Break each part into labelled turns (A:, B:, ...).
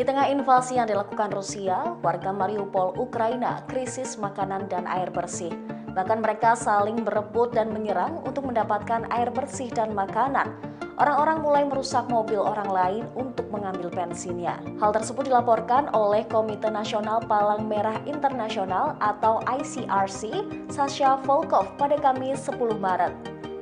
A: Di tengah invasi yang dilakukan Rusia, warga Mariupol, Ukraina, krisis makanan dan air bersih. Bahkan mereka saling berebut dan menyerang untuk mendapatkan air bersih dan makanan. Orang-orang mulai merusak mobil orang lain untuk mengambil bensinnya. Hal tersebut dilaporkan oleh Komite Nasional Palang Merah Internasional atau ICRC, Sasha Volkov pada Kamis 10 Maret.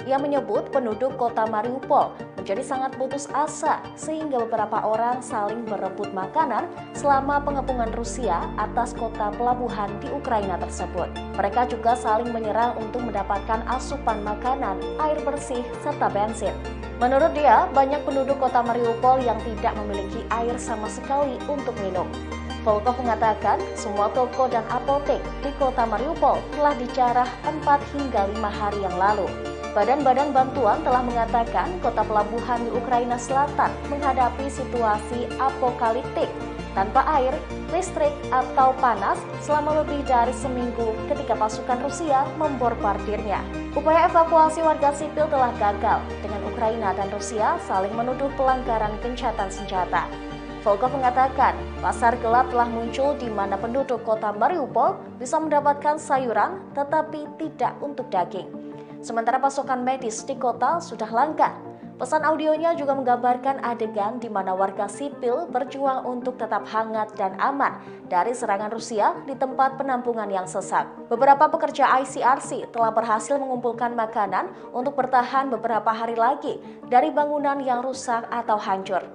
A: Ia menyebut penduduk kota Mariupol menjadi sangat putus asa sehingga beberapa orang saling berebut makanan selama pengepungan Rusia atas kota pelabuhan di Ukraina tersebut. Mereka juga saling menyerang untuk mendapatkan asupan makanan, air bersih, serta bensin. Menurut dia, banyak penduduk kota Mariupol yang tidak memiliki air sama sekali untuk minum. Volkov mengatakan semua toko dan apotek di kota Mariupol telah dijarah 4 hingga 5 hari yang lalu. Badan-badan bantuan telah mengatakan kota pelabuhan di Ukraina Selatan menghadapi situasi apokaliptik tanpa air, listrik, atau panas selama lebih dari seminggu ketika pasukan Rusia membombardirnya. Upaya evakuasi warga sipil telah gagal dengan Ukraina dan Rusia saling menuduh pelanggaran gencatan senjata. Volkov mengatakan pasar gelap telah muncul di mana penduduk kota Mariupol bisa mendapatkan sayuran tetapi tidak untuk daging. Sementara pasokan medis di kota sudah langka. Pesan audionya juga menggambarkan adegan di mana warga sipil berjuang untuk tetap hangat dan aman dari serangan Rusia di tempat penampungan yang sesak. Beberapa pekerja ICRC telah berhasil mengumpulkan makanan untuk bertahan beberapa hari lagi dari bangunan yang rusak atau hancur.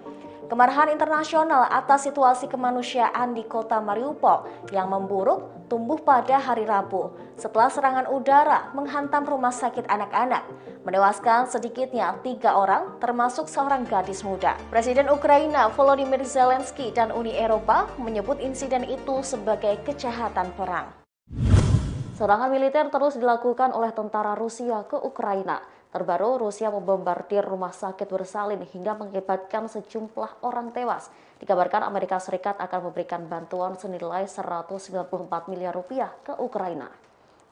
A: Kemarahan internasional atas situasi kemanusiaan di kota Mariupol yang memburuk tumbuh pada hari Rabu setelah serangan udara menghantam rumah sakit anak-anak, menewaskan sedikitnya 3 orang termasuk seorang gadis muda. Presiden Ukraina Volodymyr Zelensky dan Uni Eropa menyebut insiden itu sebagai kejahatan perang. Serangan militer terus dilakukan oleh tentara Rusia ke Ukraina. Terbaru, Rusia membombardir rumah sakit bersalin hingga mengakibatkan sejumlah orang tewas. Dikabarkan Amerika Serikat akan memberikan bantuan senilai 194 miliar rupiah ke Ukraina.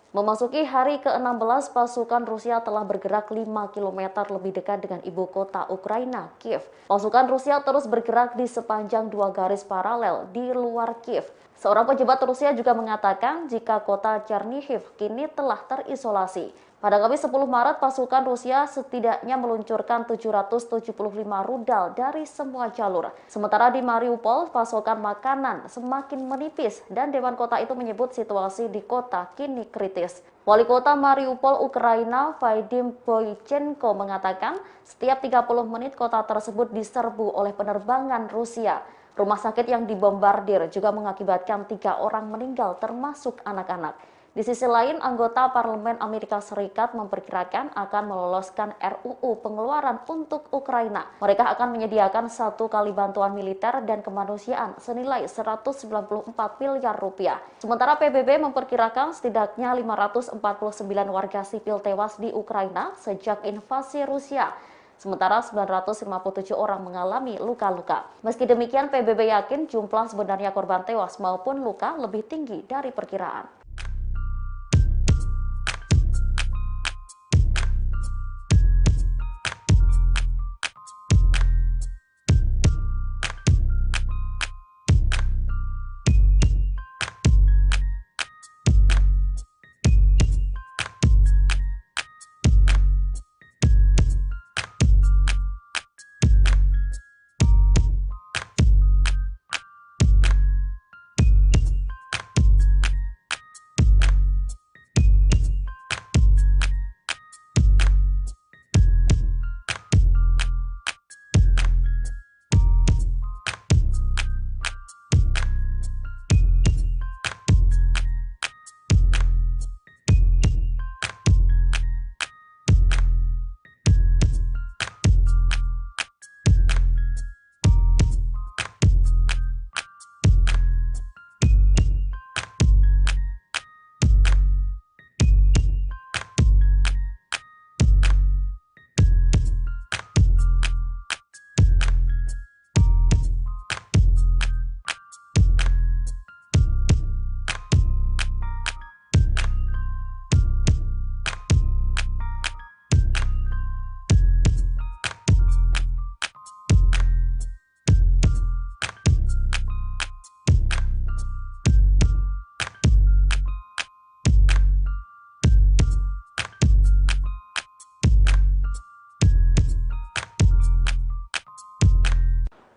A: Memasuki hari ke-16, pasukan Rusia telah bergerak 5 km lebih dekat dengan ibu kota Ukraina, Kiev. Pasukan Rusia terus bergerak di sepanjang 2 garis paralel di luar Kiev. Seorang pejabat Rusia juga mengatakan jika kota Chernihiv kini telah terisolasi. Pada Kamis 10 Maret, pasukan Rusia setidaknya meluncurkan 775 rudal dari semua jalur. Sementara di Mariupol, pasokan makanan semakin menipis dan Dewan Kota itu menyebut situasi di kota kini kritis. Wali kota Mariupol, Ukraina, Vadim Boychenko mengatakan setiap 30 menit kota tersebut diserbu oleh penerbangan Rusia. Rumah sakit yang dibombardir juga mengakibatkan 3 orang meninggal termasuk anak-anak. Di sisi lain, anggota Parlemen Amerika Serikat memperkirakan akan meloloskan RUU pengeluaran untuk Ukraina. Mereka akan menyediakan 1 kali bantuan militer dan kemanusiaan senilai 194 miliar rupiah. Sementara PBB memperkirakan setidaknya 549 warga sipil tewas di Ukraina sejak invasi Rusia. Sementara 957 orang mengalami luka-luka. Meski demikian, PBB yakin jumlah sebenarnya korban tewas maupun luka lebih tinggi dari perkiraan.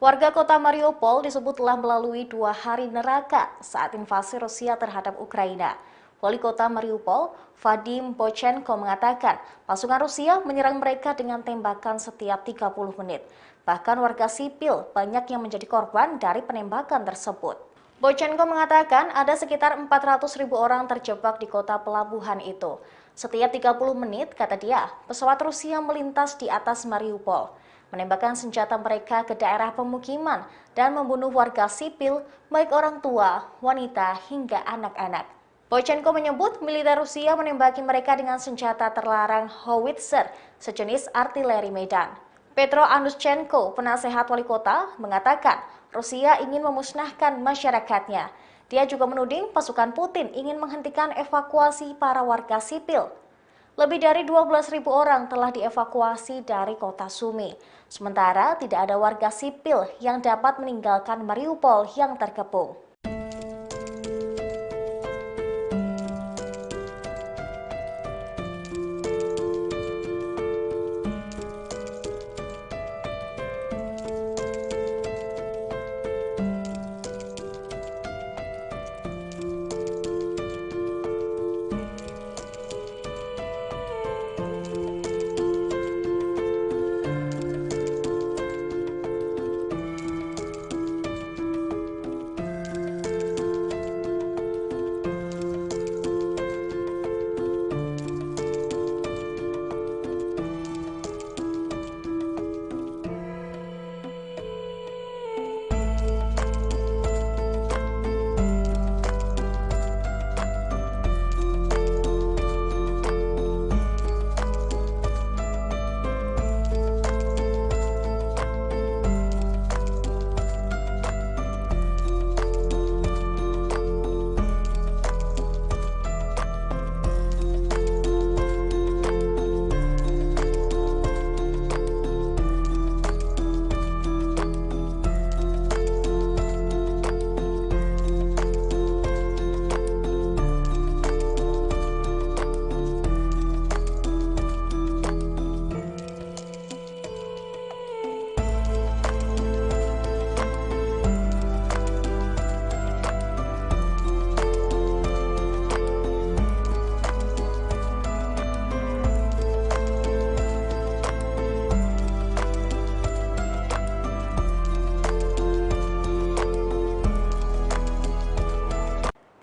A: Warga kota Mariupol disebut telah melalui 2 hari neraka saat invasi Rusia terhadap Ukraina. Wali kota Mariupol, Vadim Bochenko mengatakan, pasukan Rusia menyerang mereka dengan tembakan setiap 30 menit. Bahkan warga sipil banyak yang menjadi korban dari penembakan tersebut. Bochenko mengatakan ada sekitar 400.000 orang terjebak di kota pelabuhan itu. Setiap 30 menit, kata dia, pesawat Rusia melintas di atas Mariupol, menembakkan senjata mereka ke daerah pemukiman dan membunuh warga sipil, baik orang tua, wanita, hingga anak-anak. Bochenko menyebut militer Rusia menembaki mereka dengan senjata terlarang howitzer, sejenis artileri medan. Petro Anushchenko, penasehat wali kota, mengatakan Rusia ingin memusnahkan masyarakatnya. Dia juga menuding pasukan Putin ingin menghentikan evakuasi para warga sipil. Lebih dari 12.000 orang telah dievakuasi dari kota Sumi. Sementara tidak ada warga sipil yang dapat meninggalkan Mariupol yang terkepung.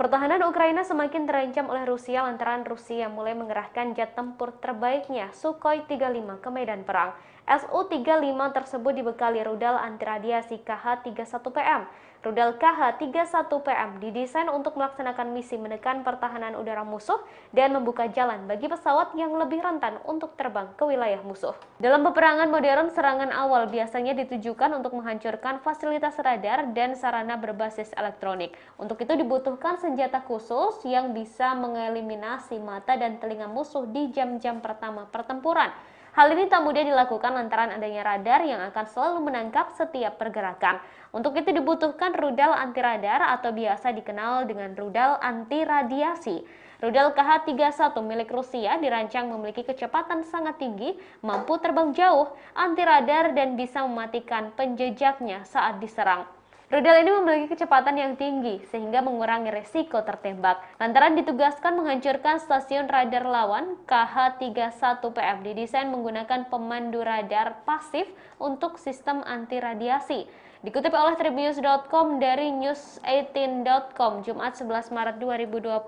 B: Pertahanan Ukraina semakin terancam oleh Rusia lantaran Rusia mulai mengerahkan jet tempur terbaiknya Sukhoi 35 ke medan perang. Su-35 tersebut dibekali rudal anti radiasi KH-31PM. Rudal KH-31PM didesain untuk melaksanakan misi menekan pertahanan udara musuh dan membuka jalan bagi pesawat yang lebih rentan untuk terbang ke wilayah musuh. Dalam peperangan modern, serangan awal biasanya ditujukan untuk menghancurkan fasilitas radar dan sarana berbasis elektronik. Untuk itu dibutuhkan senjata khusus yang bisa mengeliminasi mata dan telinga musuh di jam-jam pertama pertempuran. Hal ini tak mudah dilakukan lantaran adanya radar yang akan selalu menangkap setiap pergerakan. Untuk itu dibutuhkan rudal anti radar atau biasa dikenal dengan rudal anti radiasi. Rudal KH-31 milik Rusia dirancang memiliki kecepatan sangat tinggi, mampu terbang jauh, anti radar dan bisa mematikan penjejaknya saat diserang. Rudal ini memiliki kecepatan yang tinggi sehingga mengurangi resiko tertembak. Lantaran ditugaskan menghancurkan stasiun radar lawan, KH-31PM didesain menggunakan pemandu radar pasif untuk sistem anti radiasi. Dikutip oleh Tribnews.com dari News18.com Jumat 11 Maret 2022,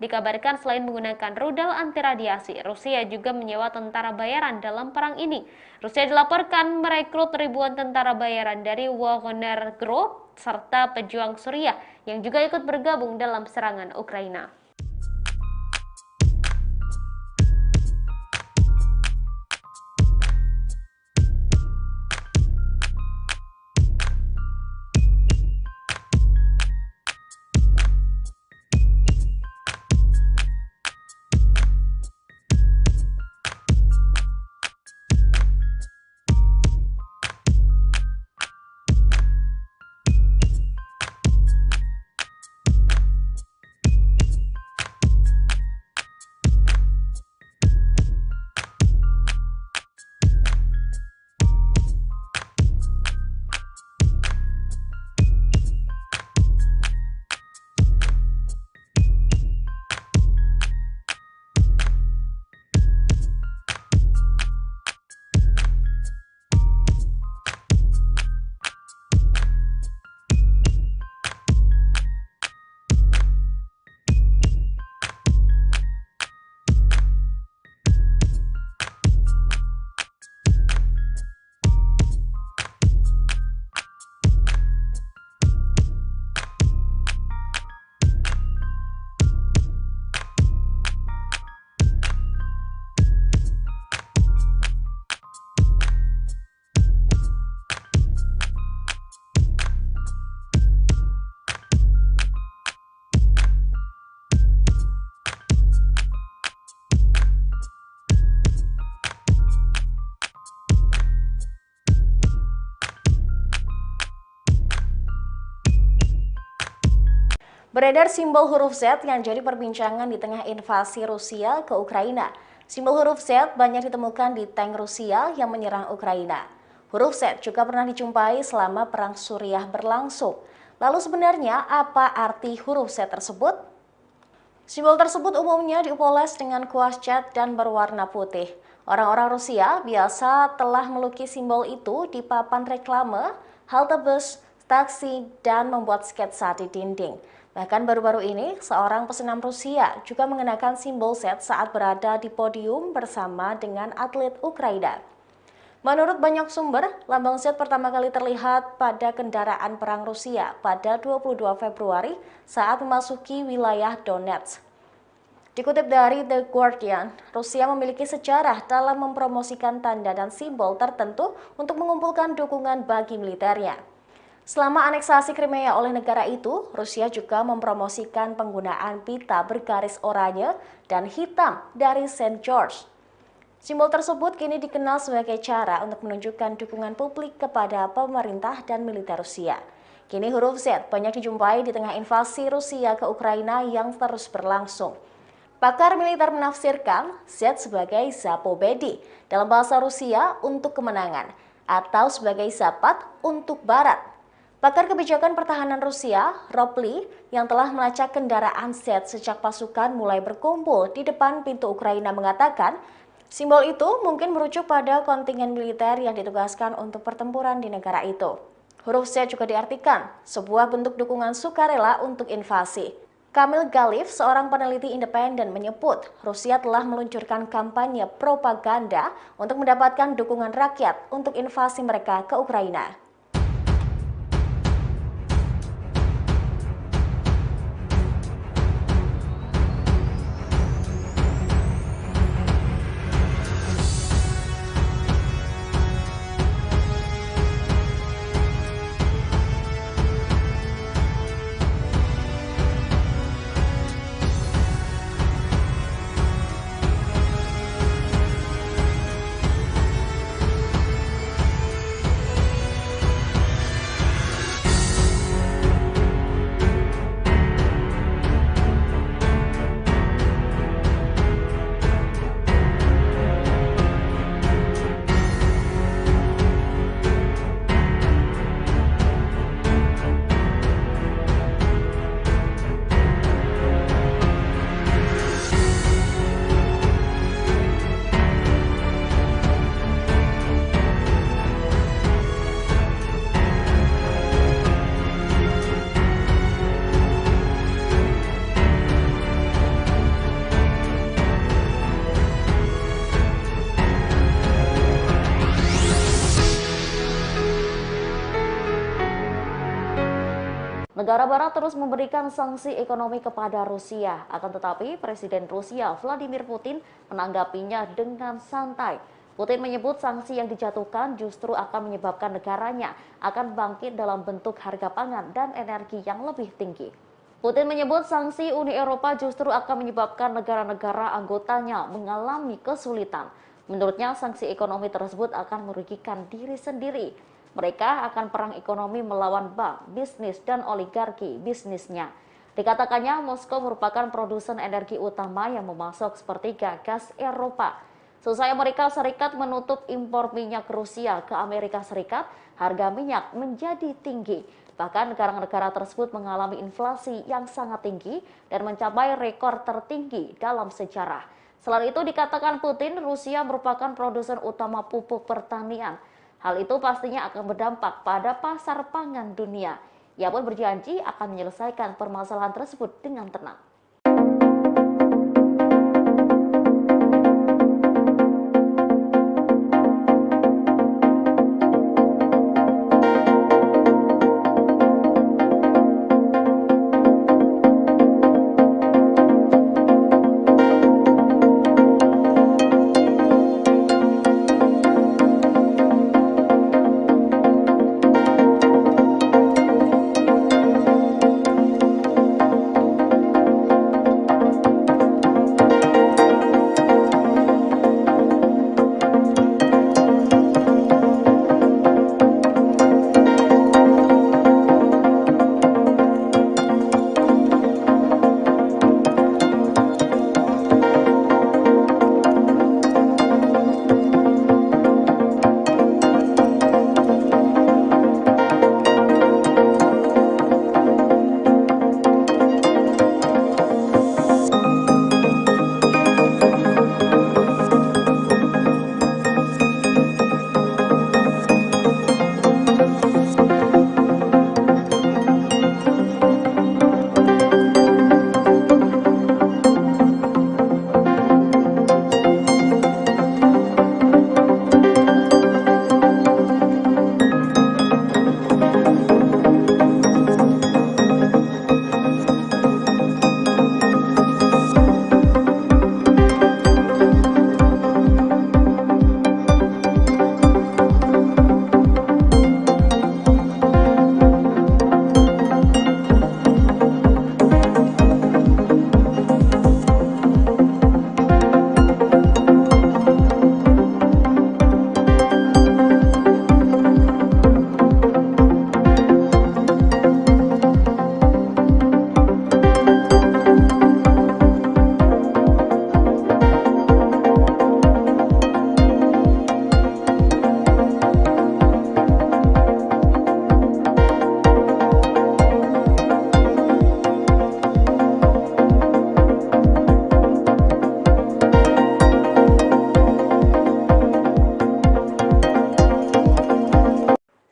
B: dikabarkan selain menggunakan rudal anti radiasi, Rusia juga menyewa tentara bayaran dalam perang ini. Rusia dilaporkan merekrut ribuan tentara bayaran dari Wagner Group serta pejuang Suriah yang juga ikut bergabung dalam serangan Ukraina.
A: Beredar simbol huruf Z yang jadi perbincangan di tengah invasi Rusia ke Ukraina. Simbol huruf Z banyak ditemukan di tank Rusia yang menyerang Ukraina. Huruf Z juga pernah dijumpai selama Perang Suriah berlangsung. Lalu sebenarnya apa arti huruf Z tersebut? Simbol tersebut umumnya dipoles dengan kuas cat dan berwarna putih. Orang-orang Rusia biasa telah melukis simbol itu di papan reklame, halte bus, taksi, dan membuat sketsa di dinding. Bahkan baru-baru ini, seorang pesenam Rusia juga mengenakan simbol Z saat berada di podium bersama dengan atlet Ukraina. Menurut banyak sumber, lambang Z pertama kali terlihat pada kendaraan perang Rusia pada 22 Februari saat memasuki wilayah Donetsk. Dikutip dari The Guardian, Rusia memiliki sejarah dalam mempromosikan tanda dan simbol tertentu untuk mengumpulkan dukungan bagi militernya. Selama aneksasi Crimea oleh negara itu, Rusia juga mempromosikan penggunaan pita bergaris oranye dan hitam dari St. George. Simbol tersebut kini dikenal sebagai cara untuk menunjukkan dukungan publik kepada pemerintah dan militer Rusia. Kini huruf Z banyak dijumpai di tengah invasi Rusia ke Ukraina yang terus berlangsung. Pakar militer menafsirkan Z sebagai Zapobedi dalam bahasa Rusia untuk kemenangan atau sebagai Zapat untuk barat. Pakar kebijakan pertahanan Rusia, Rob Lee, yang telah melacak kendaraan Z sejak pasukan mulai berkumpul di depan pintu Ukraina mengatakan, simbol itu mungkin merujuk pada kontingen militer yang ditugaskan untuk pertempuran di negara itu. Huruf Z juga diartikan sebuah bentuk dukungan sukarela untuk invasi. Kamil Galif, seorang peneliti independen, menyebut Rusia telah meluncurkan kampanye propaganda untuk mendapatkan dukungan rakyat untuk invasi mereka ke Ukraina. Negara Barat terus memberikan sanksi ekonomi kepada Rusia. Akan tetapi, Presiden Rusia Vladimir Putin menanggapinya dengan santai. Putin menyebut sanksi yang dijatuhkan justru akan menyebabkan negaranya akan bangkit dalam bentuk harga pangan dan energi yang lebih tinggi. Putin menyebut sanksi Uni Eropa justru akan menyebabkan negara-negara anggotanya mengalami kesulitan. Menurutnya, sanksi ekonomi tersebut akan merugikan diri sendiri. Mereka akan perang ekonomi melawan bank, bisnis, dan oligarki bisnisnya. Dikatakannya, Moskow merupakan produsen energi utama yang memasok sepertiga gas Eropa. Seusai Amerika Serikat menutup impor minyak Rusia ke Amerika Serikat, harga minyak menjadi tinggi. Bahkan negara-negara tersebut mengalami inflasi yang sangat tinggi dan mencapai rekor tertinggi dalam sejarah. Selain itu dikatakan Putin, Rusia merupakan produsen utama pupuk pertanian. Hal itu pastinya akan berdampak pada pasar pangan dunia. Ia pun berjanji akan menyelesaikan permasalahan tersebut dengan tenang.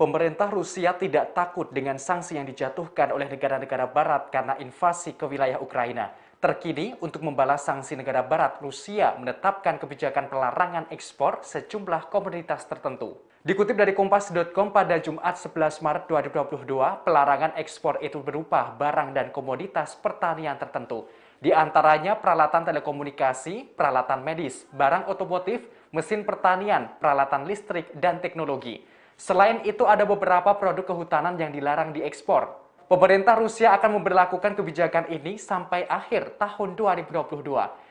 C: Pemerintah Rusia tidak takut dengan sanksi yang dijatuhkan oleh negara-negara barat karena invasi ke wilayah Ukraina. Terkini, untuk membalas sanksi negara barat, Rusia menetapkan kebijakan pelarangan ekspor sejumlah komoditas tertentu. Dikutip dari Kompas.com pada Jumat 11 Maret 2022, pelarangan ekspor itu berupa barang dan komoditas pertanian tertentu. Di antaranya peralatan telekomunikasi, peralatan medis, barang otomotif, mesin pertanian, peralatan listrik, dan teknologi. Selain itu, ada beberapa produk kehutanan yang dilarang diekspor. Pemerintah Rusia akan memberlakukan kebijakan ini sampai akhir tahun 2022.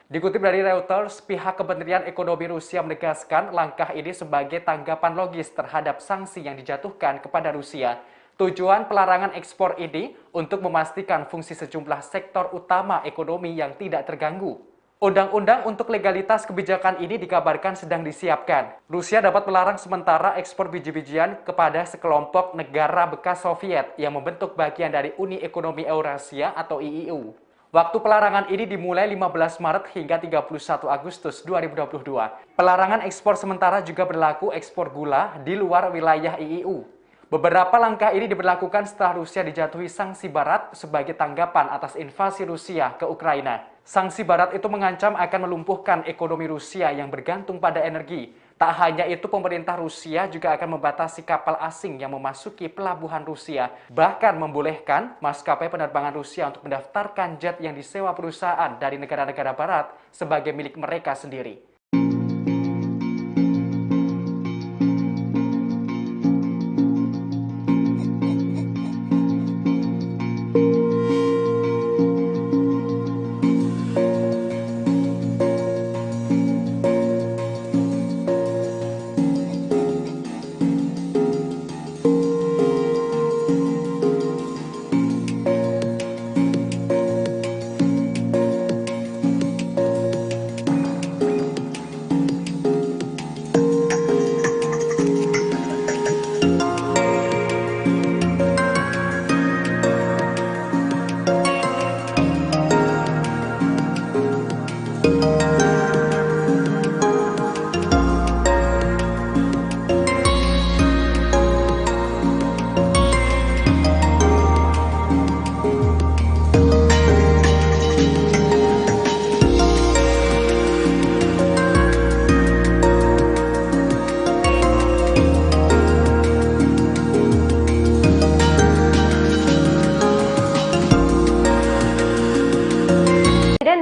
C: Dikutip dari Reuters, pihak Kementerian Ekonomi Rusia menegaskan langkah ini sebagai tanggapan logis terhadap sanksi yang dijatuhkan kepada Rusia. Tujuan pelarangan ekspor ini untuk memastikan fungsi sejumlah sektor utama ekonomi yang tidak terganggu. Undang-undang untuk legalitas kebijakan ini dikabarkan sedang disiapkan. Rusia dapat melarang sementara ekspor biji-bijian kepada sekelompok negara bekas Soviet yang membentuk bagian dari Uni Ekonomi Eurasia atau IEU. Waktu pelarangan ini dimulai 15 Maret hingga 31 Agustus 2022. Pelarangan ekspor sementara juga berlaku ekspor gula di luar wilayah IEU. Beberapa langkah ini diberlakukan setelah Rusia dijatuhi sanksi Barat sebagai tanggapan atas invasi Rusia ke Ukraina. Sanksi Barat itu mengancam akan melumpuhkan ekonomi Rusia yang bergantung pada energi. Tak hanya itu, pemerintah Rusia juga akan membatasi kapal asing yang memasuki pelabuhan Rusia, bahkan membolehkan maskapai penerbangan Rusia untuk mendaftarkan jet yang disewa perusahaan dari negara-negara Barat sebagai milik mereka sendiri.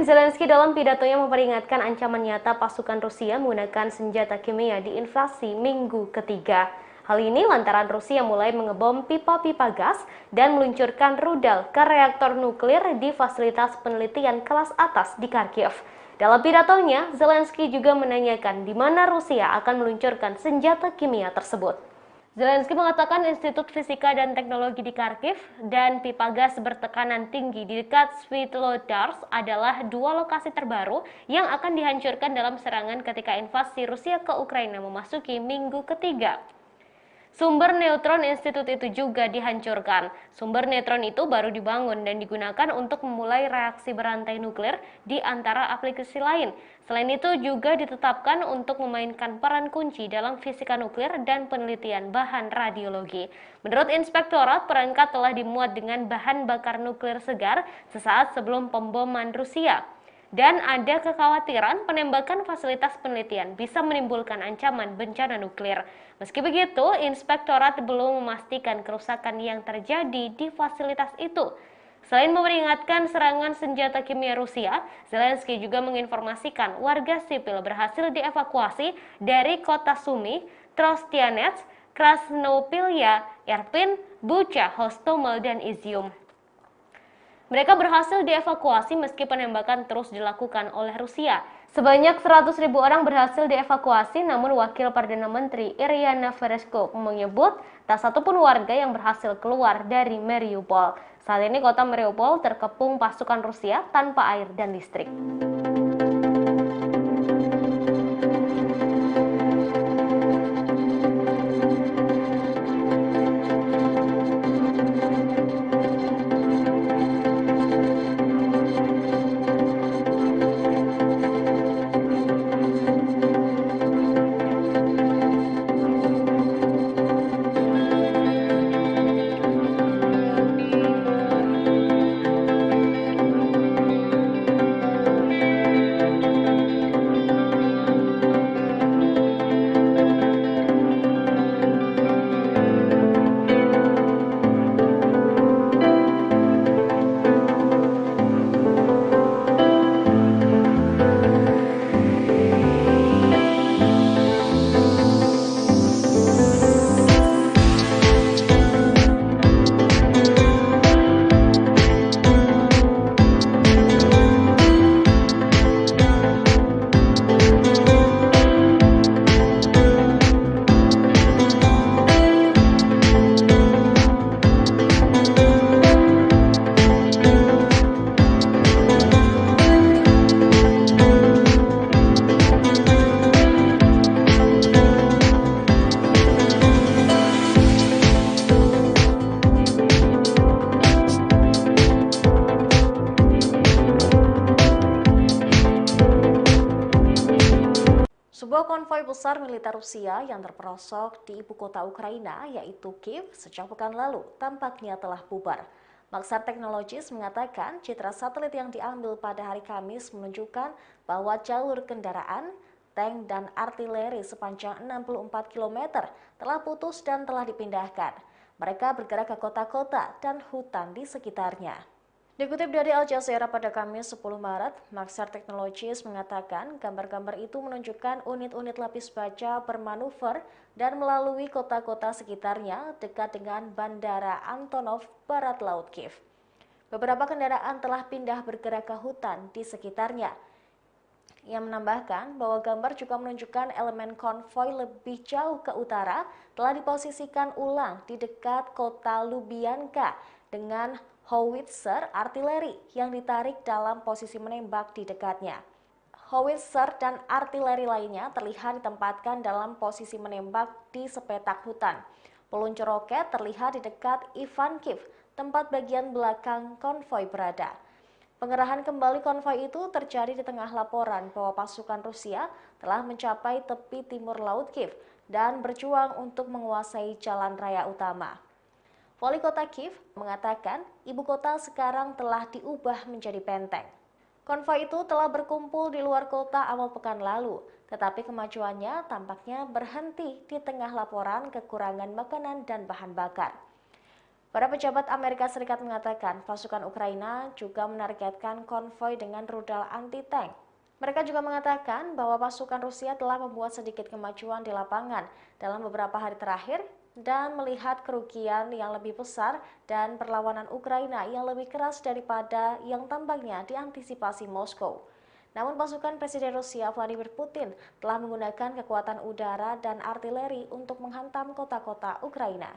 B: Zelensky dalam pidatonya memperingatkan ancaman nyata pasukan Rusia menggunakan senjata kimia di invasi minggu ketiga. Hal ini lantaran Rusia mulai mengebom pipa-pipa gas dan meluncurkan rudal ke reaktor nuklir di fasilitas penelitian kelas atas di Kharkiv. Dalam pidatonya, Zelensky juga menanyakan di mana Rusia akan meluncurkan senjata kimia tersebut. Zelensky mengatakan Institut Fisika dan Teknologi di Kharkiv dan pipa gas bertekanan tinggi di dekat Svyatlodarsk adalah dua lokasi terbaru yang akan dihancurkan dalam serangan ketika invasi Rusia ke Ukraina memasuki minggu ketiga. Sumber neutron institut itu juga dihancurkan. Sumber neutron itu baru dibangun dan digunakan untuk memulai reaksi berantai nuklir di antara aplikasi lain. Selain itu juga ditetapkan untuk memainkan peran kunci dalam fisika nuklir dan penelitian bahan radiologi. Menurut Inspektorat, perangkat telah dimuat dengan bahan bakar nuklir segar sesaat sebelum pemboman Rusia. Dan ada kekhawatiran penembakan fasilitas penelitian bisa menimbulkan ancaman bencana nuklir. Meski begitu, Inspektorat belum memastikan kerusakan yang terjadi di fasilitas itu. Selain memperingatkan serangan senjata kimia Rusia, Zelensky juga menginformasikan warga sipil berhasil dievakuasi dari kota Sumy, Trostianets, Krasnopilya, Irpin, Bucha, Hostomel, dan Izium. Mereka berhasil dievakuasi meski penembakan terus dilakukan oleh Rusia. Sebanyak 100.000 orang berhasil dievakuasi, namun Wakil Perdana Menteri Iryana Vereshchuk menyebut tak satupun warga yang berhasil keluar dari Mariupol. Saat ini kota Mariupol terkepung pasukan Rusia tanpa air dan listrik.
A: besar militer Rusia yang terperosok di ibu kota Ukraina, yaitu Kiev, sejak pekan lalu tampaknya telah bubar. Maxar Technologies mengatakan citra satelit yang diambil pada hari Kamis menunjukkan bahwa jalur kendaraan, tank, dan artileri sepanjang 64 km telah putus dan telah dipindahkan. Mereka bergerak ke kota-kota dan hutan di sekitarnya. Dikutip dari Al Jazeera pada Kamis 10 Maret, Maxar Technologies mengatakan gambar-gambar itu menunjukkan unit-unit lapis baja bermanuver dan melalui kota-kota sekitarnya dekat dengan Bandara Antonov, barat laut Kiev. Beberapa kendaraan telah pindah bergerak ke hutan di sekitarnya. Ia menambahkan bahwa gambar juga menunjukkan elemen konvoi lebih jauh ke utara telah diposisikan ulang di dekat kota Lubyanka dengan howitzer artileri yang ditarik dalam posisi menembak di dekatnya. Howitzer dan artileri lainnya terlihat ditempatkan dalam posisi menembak di sepetak hutan. Peluncur roket terlihat di dekat Ivankiv, tempat bagian belakang konvoi berada. Pengerahan kembali konvoi itu terjadi di tengah laporan bahwa pasukan Rusia telah mencapai tepi timur Laut Kiev dan berjuang untuk menguasai jalan raya utama. Wali kota Kiev mengatakan ibu kota sekarang telah diubah menjadi benteng. Konvoi itu telah berkumpul di luar kota awal pekan lalu, tetapi kemajuannya tampaknya berhenti di tengah laporan kekurangan makanan dan bahan bakar. Para pejabat Amerika Serikat mengatakan pasukan Ukraina juga menargetkan konvoi dengan rudal anti-tank. Mereka juga mengatakan bahwa pasukan Rusia telah membuat sedikit kemajuan di lapangan dalam beberapa hari terakhir dan melihat kerugian yang lebih besar dan perlawanan Ukraina yang lebih keras daripada yang tampaknya diantisipasi Moskow. Namun pasukan Presiden Rusia Vladimir Putin telah menggunakan kekuatan udara dan artileri untuk menghantam kota-kota Ukraina.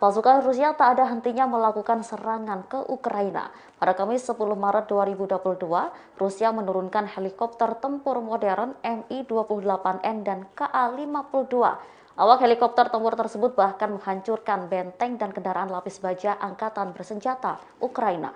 A: Pasukan Rusia tak ada hentinya melakukan serangan ke Ukraina. Pada Kamis 10 Maret 2022, Rusia menurunkan helikopter tempur modern Mi-28N dan Ka-52. Awak helikopter tempur tersebut bahkan menghancurkan benteng dan kendaraan lapis baja angkatan bersenjata Ukraina.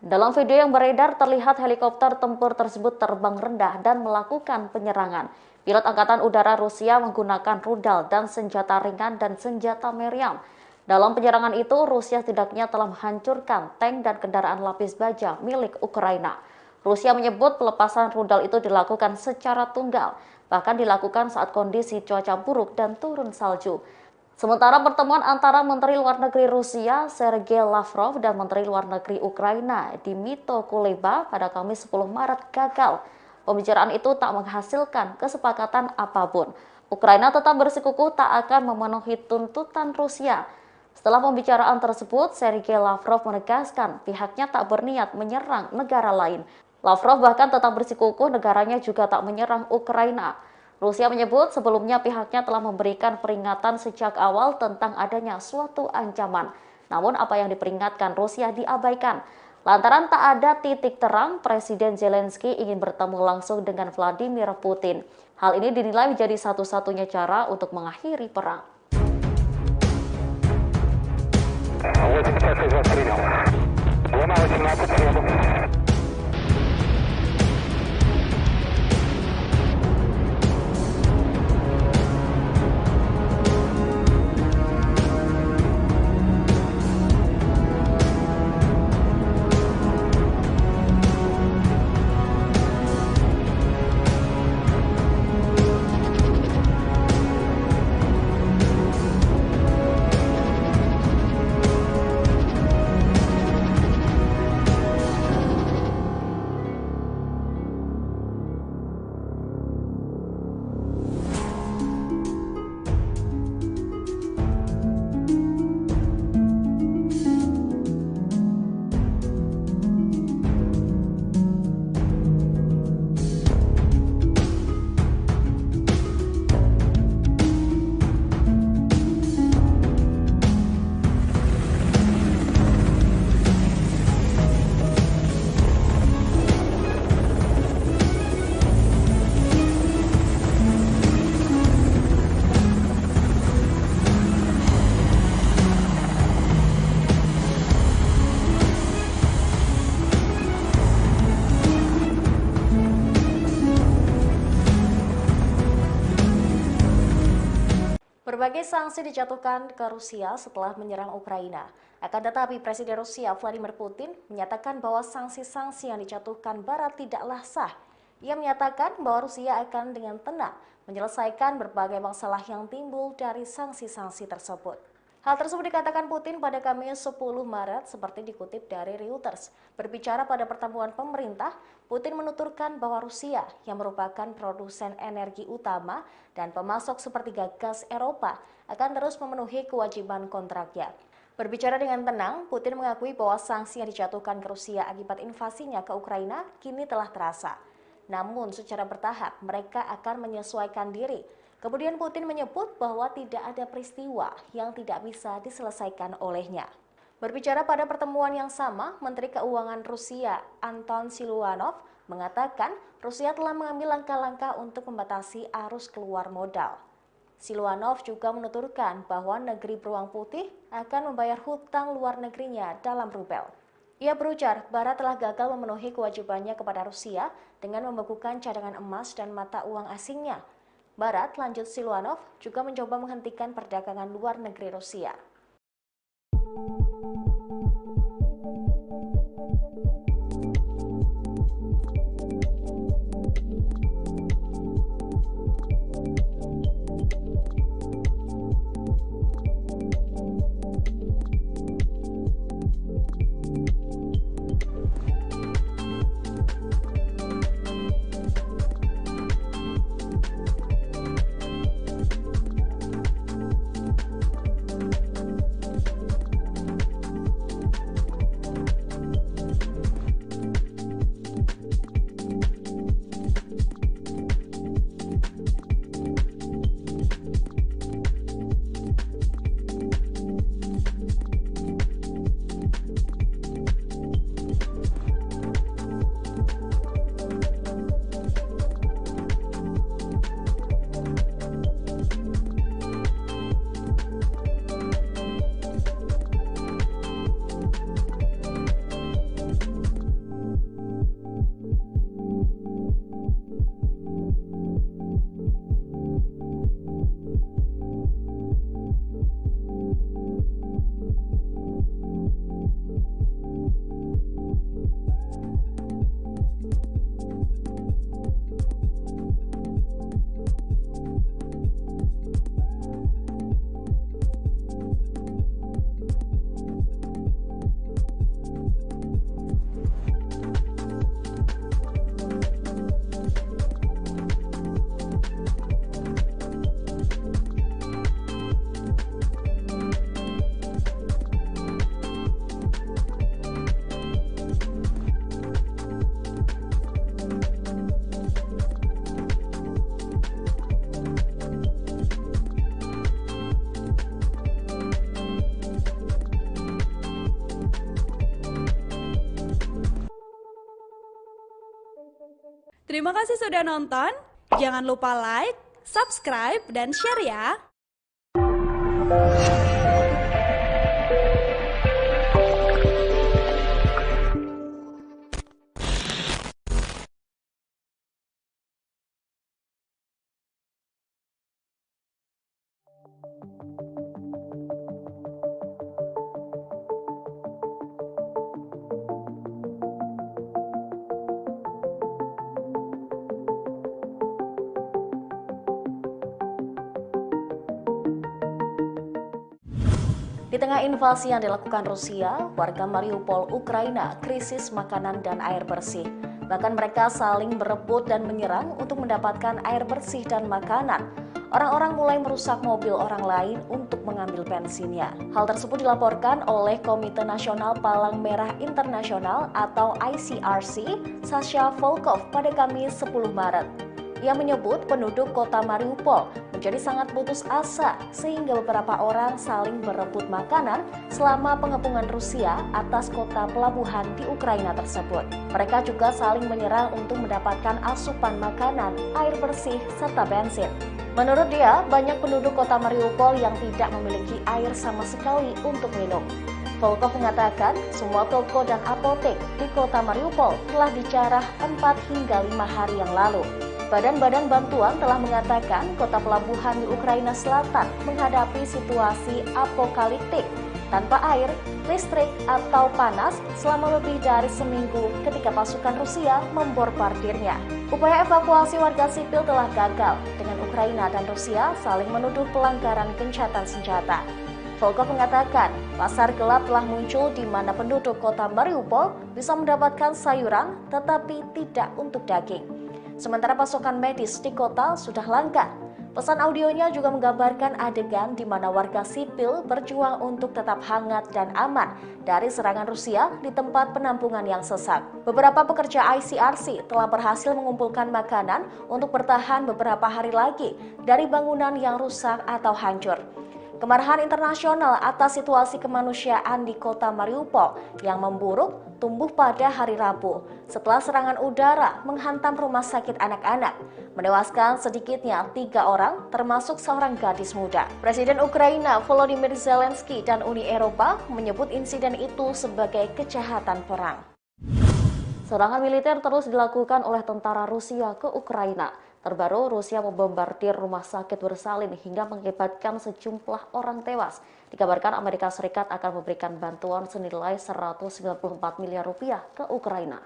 A: Dalam video yang beredar terlihat helikopter tempur tersebut terbang rendah dan melakukan penyerangan. Pilot Angkatan Udara Rusia menggunakan rudal dan senjata ringan dan senjata meriam. Dalam penyerangan itu, Rusia setidaknya telah menghancurkan tank dan kendaraan lapis baja milik Ukraina. Rusia menyebut pelepasan rudal itu dilakukan secara tunggal, bahkan dilakukan saat kondisi cuaca buruk dan turun salju. Sementara pertemuan antara Menteri Luar Negeri Rusia Sergei Lavrov dan Menteri Luar Negeri Ukraina Dmytro Kuleba pada Kamis 10 Maret gagal. Pembicaraan itu tak menghasilkan kesepakatan apapun. Ukraina tetap bersikukuh tak akan memenuhi tuntutan Rusia. Setelah pembicaraan tersebut, Sergei Lavrov menegaskan pihaknya tak berniat menyerang negara lain. Lavrov bahkan tetap bersikukuh negaranya juga tak menyerang Ukraina. Rusia menyebut sebelumnya pihaknya telah memberikan peringatan sejak awal tentang adanya suatu ancaman. Namun apa yang diperingatkan Rusia diabaikan. Lantaran tak ada titik terang, Presiden Zelensky ingin bertemu langsung dengan Vladimir Putin. Hal ini dinilai menjadi satu-satunya cara untuk mengakhiri perang. Berbagai sanksi dijatuhkan ke Rusia setelah menyerang Ukraina. Akan tetapi Presiden Rusia Vladimir Putin menyatakan bahwa sanksi-sanksi yang dijatuhkan Barat tidaklah sah. Ia menyatakan bahwa Rusia akan dengan tenang menyelesaikan berbagai masalah yang timbul dari sanksi-sanksi tersebut. Hal tersebut dikatakan Putin pada Kamis 10 Maret seperti dikutip dari Reuters. Berbicara pada pertemuan pemerintah, Putin menuturkan bahwa Rusia yang merupakan produsen energi utama dan pemasok sepertiga gas Eropa akan terus memenuhi kewajiban kontraknya. Berbicara dengan tenang, Putin mengakui bahwa sanksi yang dijatuhkan ke Rusia akibat invasinya ke Ukraina kini telah terasa. Namun secara bertahap mereka akan menyesuaikan diri. Kemudian Putin menyebut bahwa tidak ada peristiwa yang tidak bisa diselesaikan olehnya. Berbicara pada pertemuan yang sama, Menteri Keuangan Rusia Anton Siluanov mengatakan Rusia telah mengambil langkah-langkah untuk membatasi arus keluar modal. Siluanov juga menuturkan bahwa negeri beruang putih akan membayar hutang luar negerinya dalam rubel. Ia berujar, Barat telah gagal memenuhi kewajibannya kepada Rusia dengan membekukan cadangan emas dan mata uang asingnya. Barat, lanjut Siluanov, juga mencoba menghentikan perdagangan luar negeri Rusia.
D: Terima kasih sudah nonton. Jangan lupa like, subscribe, dan share ya.
A: Di tengah invasi yang dilakukan Rusia, warga Mariupol, Ukraina, krisis makanan dan air bersih. Bahkan mereka saling berebut dan menyerang untuk mendapatkan air bersih dan makanan. Orang-orang mulai merusak mobil orang lain untuk mengambil bensinnya. Hal tersebut dilaporkan oleh Komite Nasional Palang Merah Internasional atau ICRC, Sasha Volkov pada Kamis 10 Maret. Ia menyebut penduduk kota Mariupol menjadi sangat putus asa sehingga beberapa orang saling berebut makanan selama pengepungan Rusia atas kota pelabuhan di Ukraina tersebut. Mereka juga saling menyerang untuk mendapatkan asupan makanan, air bersih, serta bensin. Menurut dia, banyak penduduk kota Mariupol yang tidak memiliki air sama sekali untuk minum. Volkov mengatakan semua toko dan apotek di kota Mariupol telah dijarah 4 hingga 5 hari yang lalu. Badan-badan bantuan telah mengatakan kota pelabuhan di Ukraina Selatan menghadapi situasi apokaliptik tanpa air, listrik, atau panas selama lebih dari seminggu ketika pasukan Rusia membombardirnya. Upaya evakuasi warga sipil telah gagal dengan Ukraina dan Rusia saling menuduh pelanggaran gencatan senjata. Volkov mengatakan pasar gelap telah muncul di mana penduduk kota Mariupol bisa mendapatkan sayuran tetapi tidak untuk daging. Sementara pasokan medis di kota sudah langka. Pesan audionya juga menggambarkan adegan di mana warga sipil berjuang untuk tetap hangat dan aman dari serangan Rusia di tempat penampungan yang sesak. Beberapa pekerja ICRC telah berhasil mengumpulkan makanan untuk bertahan beberapa hari lagi dari bangunan yang rusak atau hancur. Kemarahan internasional atas situasi kemanusiaan di kota Mariupol yang memburuk tumbuh pada hari Rabu setelah serangan udara menghantam rumah sakit anak-anak, menewaskan sedikitnya 3 orang termasuk seorang gadis muda. Presiden Ukraina Volodymyr Zelensky dan Uni Eropa menyebut insiden itu sebagai kejahatan perang.
E: Serangan militer terus dilakukan oleh tentara Rusia ke Ukraina. Terbaru, Rusia membombardir rumah sakit bersalin hingga mengakibatkan sejumlah orang tewas. Dikabarkan Amerika Serikat akan memberikan bantuan senilai 194 miliar rupiah ke Ukraina.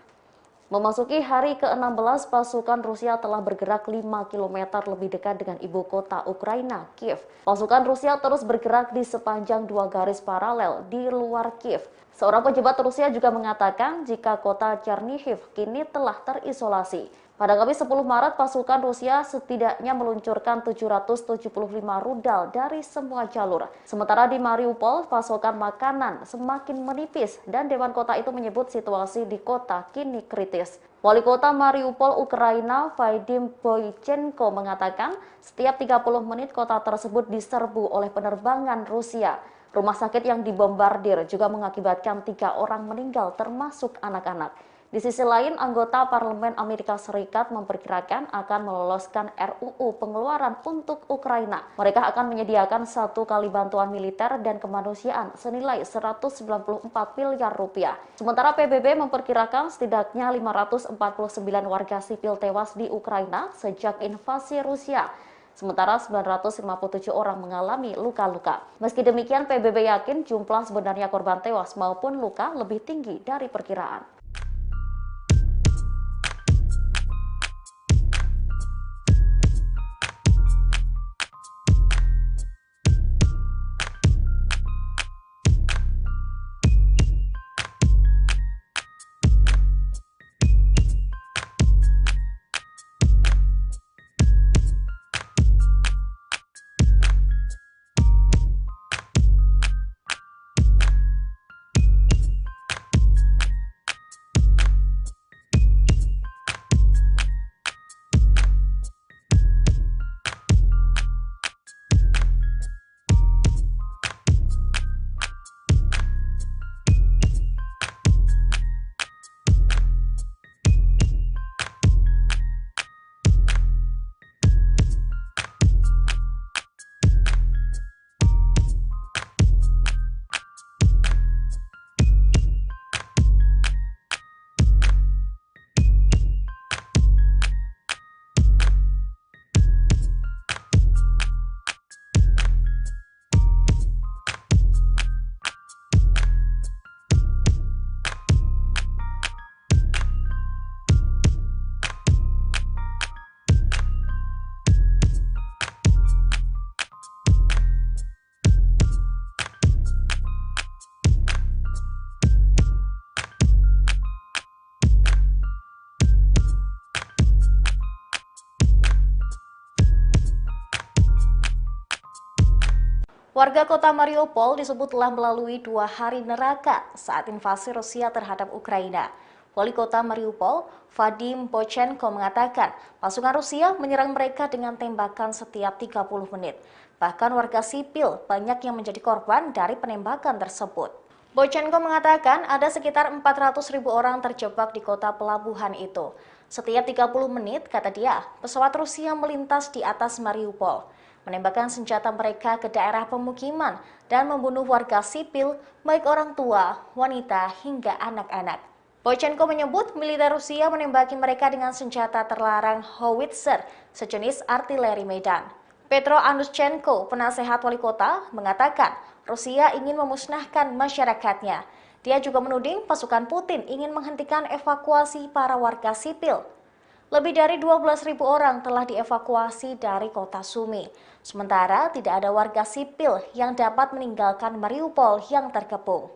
E: Memasuki hari ke-16, pasukan Rusia telah bergerak 5 km lebih dekat dengan ibu kota Ukraina, Kiev. Pasukan Rusia terus bergerak di sepanjang 2 garis paralel di luar Kiev. Seorang pejabat Rusia juga mengatakan jika kota Chernihiv kini telah terisolasi. Pada Kamis 10 Maret, pasukan Rusia setidaknya meluncurkan 775 rudal dari semua jalur. Sementara di Mariupol, pasokan makanan semakin menipis dan Dewan Kota itu menyebut situasi di kota kini kritis. Wali kota Mariupol, Ukraina, Vadim Boychenko mengatakan setiap 30 menit kota tersebut diserbu oleh penerbangan Rusia. Rumah sakit yang dibombardir juga mengakibatkan 3 orang meninggal termasuk anak-anak. Di sisi lain, anggota Parlemen Amerika Serikat memperkirakan akan meloloskan RUU pengeluaran untuk Ukraina. Mereka akan menyediakan 1 kali bantuan militer dan kemanusiaan senilai 194 miliar rupiah. Sementara PBB memperkirakan setidaknya 549 warga sipil tewas di Ukraina sejak invasi Rusia. Sementara 957 orang mengalami luka-luka. Meski demikian, PBB yakin jumlah sebenarnya korban tewas maupun luka lebih tinggi dari perkiraan.
A: Warga kota Mariupol disebut telah melalui 2 hari neraka saat invasi Rusia terhadap Ukraina. Wali kota Mariupol, Vadim Boychenko mengatakan pasukan Rusia menyerang mereka dengan tembakan setiap 30 menit. Bahkan warga sipil banyak yang menjadi korban dari penembakan tersebut. Boychenko mengatakan ada sekitar 400.000 orang terjebak di kota pelabuhan itu. Setiap 30 menit, kata dia, pesawat Rusia melintas di atas Mariupol, menembakkan senjata mereka ke daerah pemukiman dan membunuh warga sipil, baik orang tua, wanita, hingga anak-anak. Boychenko menyebut militer Rusia menembaki mereka dengan senjata terlarang howitzer, sejenis artileri medan. Petro Anushchenko, penasehat wali kota, mengatakan Rusia ingin memusnahkan masyarakatnya. Dia juga menuding pasukan Putin ingin menghentikan evakuasi para warga sipil. Lebih dari 12.000 orang telah dievakuasi dari kota Sumi. Sementara tidak ada warga sipil yang dapat meninggalkan Mariupol yang terkepung.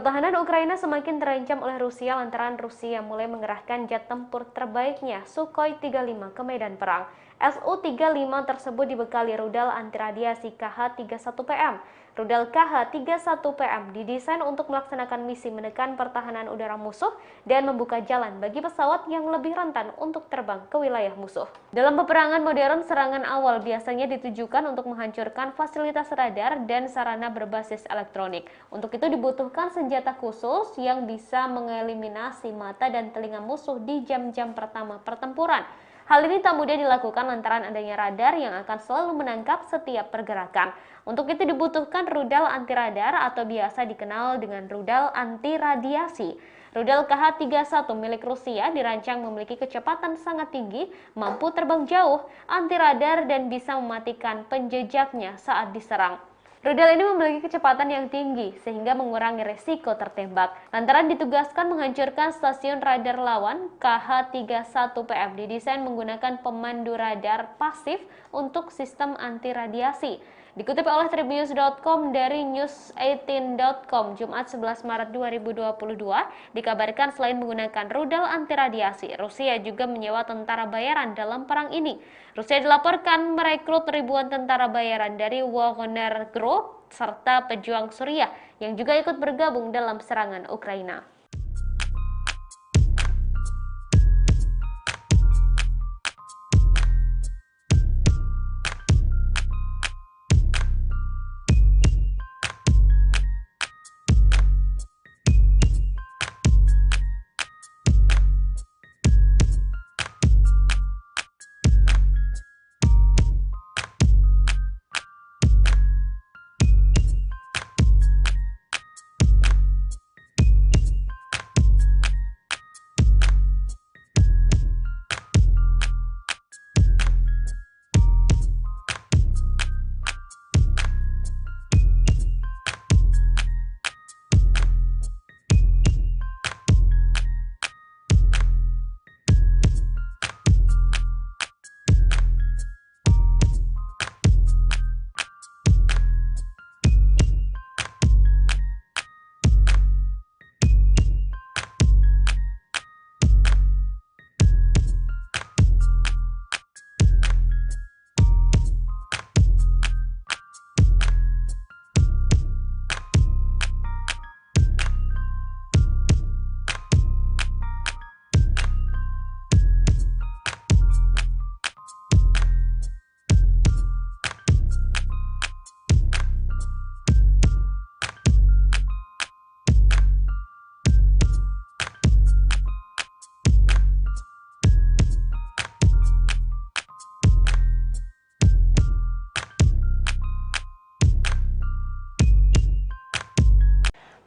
B: Pertahanan Ukraina semakin terancam oleh Rusia lantaran Rusia mulai mengerahkan jet tempur terbaiknya Sukhoi 35 ke medan perang. Su-35 tersebut dibekali rudal anti radiasi KH-31PM. Rudal KH-31PM didesain untuk melaksanakan misi menekan pertahanan udara musuh dan membuka jalan bagi pesawat yang lebih rentan untuk terbang ke wilayah musuh. Dalam peperangan modern, serangan awal biasanya ditujukan untuk menghancurkan fasilitas radar dan sarana berbasis elektronik. Untuk itu dibutuhkan senjata khusus yang bisa mengeliminasi mata dan telinga musuh di jam-jam pertama pertempuran. Hal ini tak mudah dilakukan lantaran adanya radar yang akan selalu menangkap setiap pergerakan. Untuk itu dibutuhkan rudal anti radar atau biasa dikenal dengan rudal anti radiasi. Rudal KH-31 milik Rusia dirancang memiliki kecepatan sangat tinggi, mampu terbang jauh, anti radar dan bisa mematikan penjejaknya saat diserang. Rudal ini memiliki kecepatan yang tinggi sehingga mengurangi resiko tertembak. Lantaran ditugaskan menghancurkan stasiun radar lawan, KH-31PM didesain menggunakan pemandu radar pasif untuk sistem anti radiasi. Dikutip oleh Tribnews.com dari News18.com Jumat 11 Maret 2022, dikabarkan selain menggunakan rudal anti radiasi, Rusia juga menyewa tentara bayaran dalam perang ini. Rusia dilaporkan merekrut ribuan tentara bayaran dari Wagner Group serta pejuang Suriah yang juga ikut bergabung dalam serangan Ukraina.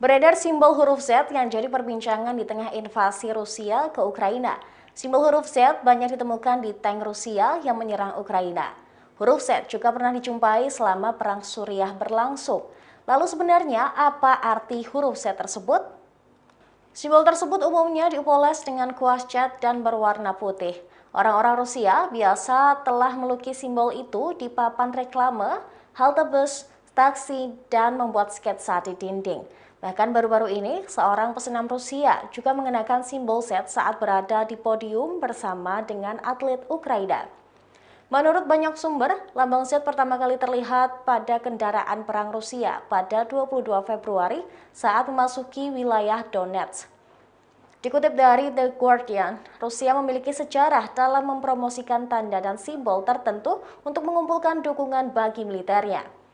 A: Beredar simbol huruf Z yang jadi perbincangan di tengah invasi Rusia ke Ukraina. Simbol huruf Z banyak ditemukan di tank Rusia yang menyerang Ukraina. Huruf Z juga pernah dijumpai selama Perang Suriah berlangsung. Lalu sebenarnya apa arti huruf Z tersebut? Simbol tersebut umumnya diupoles dengan kuas cat dan berwarna putih. Orang-orang Rusia biasa telah melukis simbol itu di papan reklame, halte bus, taksi, dan membuat sketsa di dinding. Bahkan baru-baru ini, seorang pesenam Rusia juga mengenakan simbol Z saat berada di podium bersama dengan atlet Ukraina. Menurut banyak sumber, lambang Z pertama kali terlihat pada kendaraan perang Rusia pada 22 Februari saat memasuki wilayah Donetsk. Dikutip dari The Guardian, Rusia memiliki sejarah dalam mempromosikan tanda dan simbol tertentu untuk mengumpulkan dukungan bagi militernya.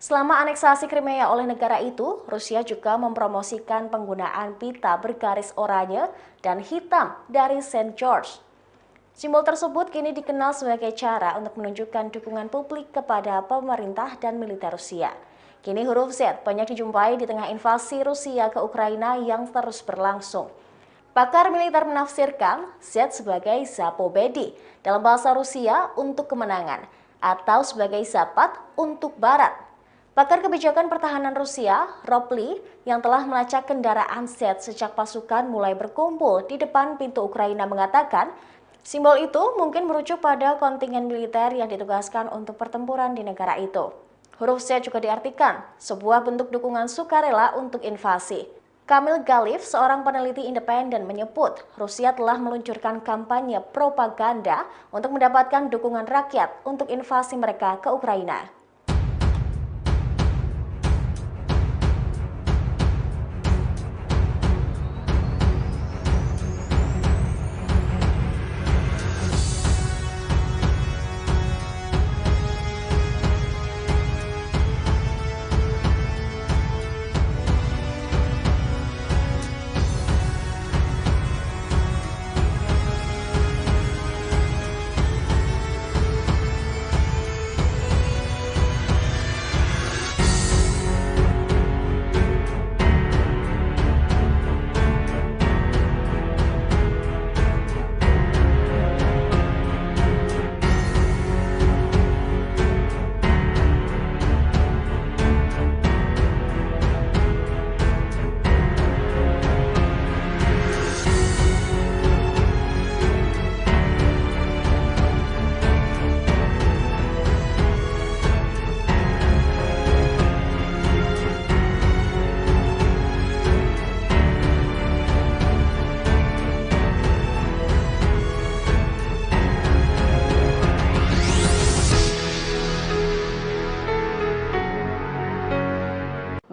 A: Selama aneksasi Crimea oleh negara itu, Rusia juga mempromosikan penggunaan pita bergaris oranye dan hitam dari St. George. Simbol tersebut kini dikenal sebagai cara untuk menunjukkan dukungan publik kepada pemerintah dan militer Rusia. Kini huruf Z banyak dijumpai di tengah invasi Rusia ke Ukraina yang terus berlangsung. Pakar militer menafsirkan Z sebagai Zapobedi dalam bahasa Rusia untuk kemenangan atau sebagai Zapat untuk barat. Pakar kebijakan pertahanan Rusia, Rob Lee, yang telah melacak kendaraan Z sejak pasukan mulai berkumpul di depan pintu Ukraina mengatakan, simbol itu mungkin merujuk pada kontingen militer yang ditugaskan untuk pertempuran di negara itu. Huruf Z juga diartikan sebuah bentuk dukungan sukarela untuk invasi. Kamil Galiev, seorang peneliti independen, menyebut Rusia telah meluncurkan kampanye propaganda untuk mendapatkan dukungan rakyat untuk invasi mereka ke Ukraina.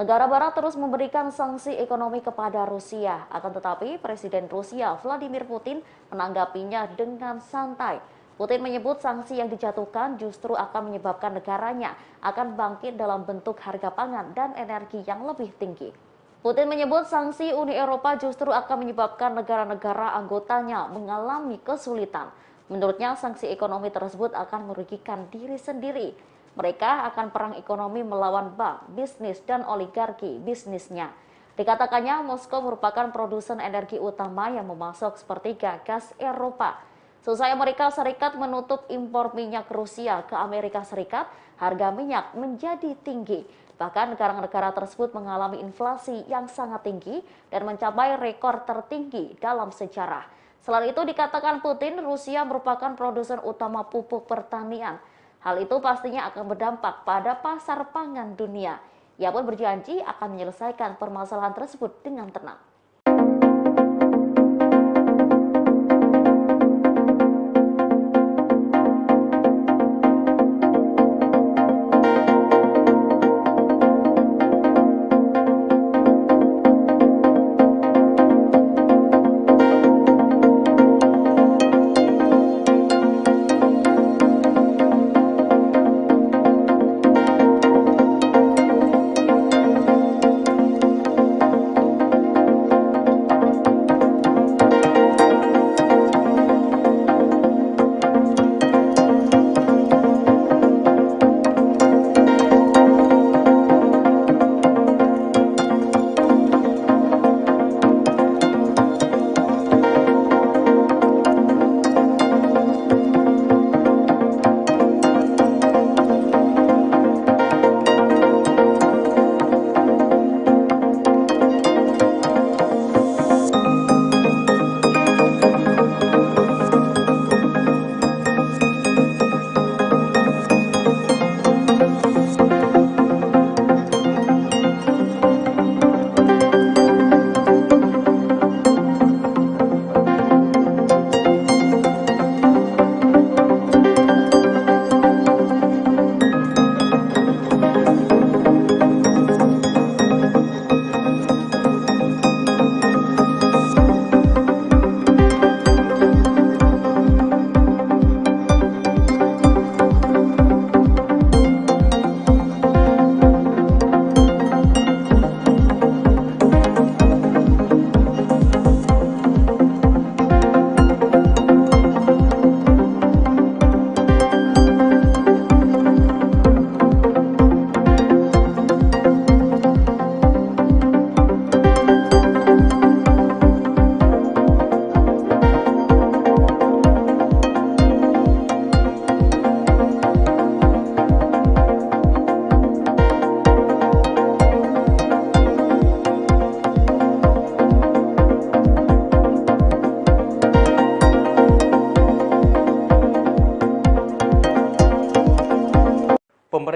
E: Negara Barat terus memberikan sanksi ekonomi kepada Rusia, akan tetapi Presiden Rusia Vladimir Putin menanggapinya dengan santai. Putin menyebut sanksi yang dijatuhkan justru akan menyebabkan negaranya akan bangkit dalam bentuk harga pangan dan energi yang lebih tinggi. Putin menyebut sanksi Uni Eropa justru akan menyebabkan negara-negara anggotanya mengalami kesulitan. Menurutnya, sanksi ekonomi tersebut akan merugikan diri sendiri. Mereka akan perang ekonomi melawan bank, bisnis, dan oligarki bisnisnya. Dikatakannya, Moskow merupakan produsen energi utama yang memasok sepertiga gas Eropa. Selesai Amerika Serikat menutup impor minyak Rusia ke Amerika Serikat, harga minyak menjadi tinggi. Bahkan negara-negara tersebut mengalami inflasi yang sangat tinggi dan mencapai rekor tertinggi dalam sejarah. Selain itu dikatakan Putin, Rusia merupakan produsen utama pupuk pertanian. Hal itu pastinya akan berdampak pada pasar pangan dunia. Ia pun berjanji akan menyelesaikan permasalahan tersebut dengan tenang.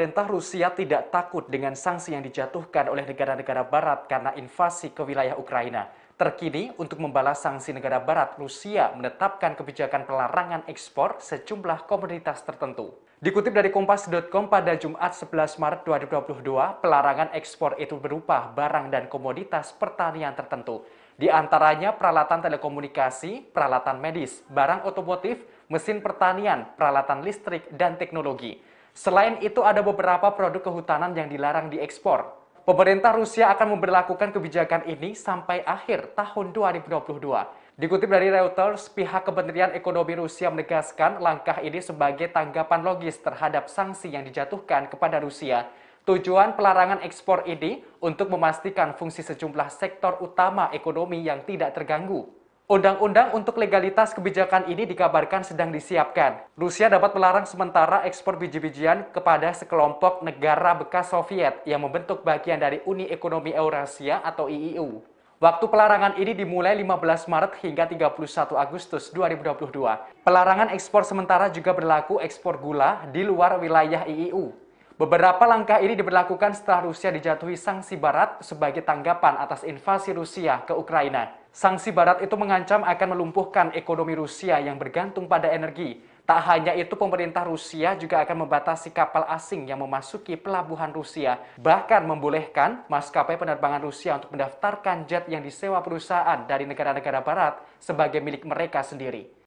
C: pemerintah Rusia tidak takut dengan sanksi yang dijatuhkan oleh negara-negara barat karena invasi ke wilayah Ukraina. Terkini, untuk membalas sanksi negara barat, Rusia menetapkan kebijakan pelarangan ekspor sejumlah komoditas tertentu. Dikutip dari Kompas.com pada Jumat 11 Maret 2022, pelarangan ekspor itu berupa barang dan komoditas pertanian tertentu. Di antaranya peralatan telekomunikasi, peralatan medis, barang otomotif, mesin pertanian, peralatan listrik, dan teknologi. Selain itu, ada beberapa produk kehutanan yang dilarang diekspor. Pemerintah Rusia akan memberlakukan kebijakan ini sampai akhir tahun 2022. Dikutip dari Reuters, pihak Kementerian Ekonomi Rusia menegaskan langkah ini sebagai tanggapan logis terhadap sanksi yang dijatuhkan kepada Rusia. Tujuan pelarangan ekspor ini untuk memastikan fungsi sejumlah sektor utama ekonomi yang tidak terganggu. Undang-undang untuk legalitas kebijakan ini dikabarkan sedang disiapkan. Rusia dapat melarang sementara ekspor biji-bijian kepada sekelompok negara bekas Soviet yang membentuk bagian dari Uni Ekonomi Eurasia atau IEU. Waktu pelarangan ini dimulai 15 Maret hingga 31 Agustus 2022. Pelarangan ekspor sementara juga berlaku ekspor gula di luar wilayah IEU. Beberapa langkah ini diberlakukan setelah Rusia dijatuhi sanksi Barat sebagai tanggapan atas invasi Rusia ke Ukraina. Sanksi Barat itu mengancam akan melumpuhkan ekonomi Rusia yang bergantung pada energi. Tak hanya itu, pemerintah Rusia juga akan membatasi kapal asing yang memasuki pelabuhan Rusia, bahkan membolehkan maskapai penerbangan Rusia untuk mendaftarkan jet yang disewa perusahaan dari negara-negara Barat sebagai milik mereka sendiri.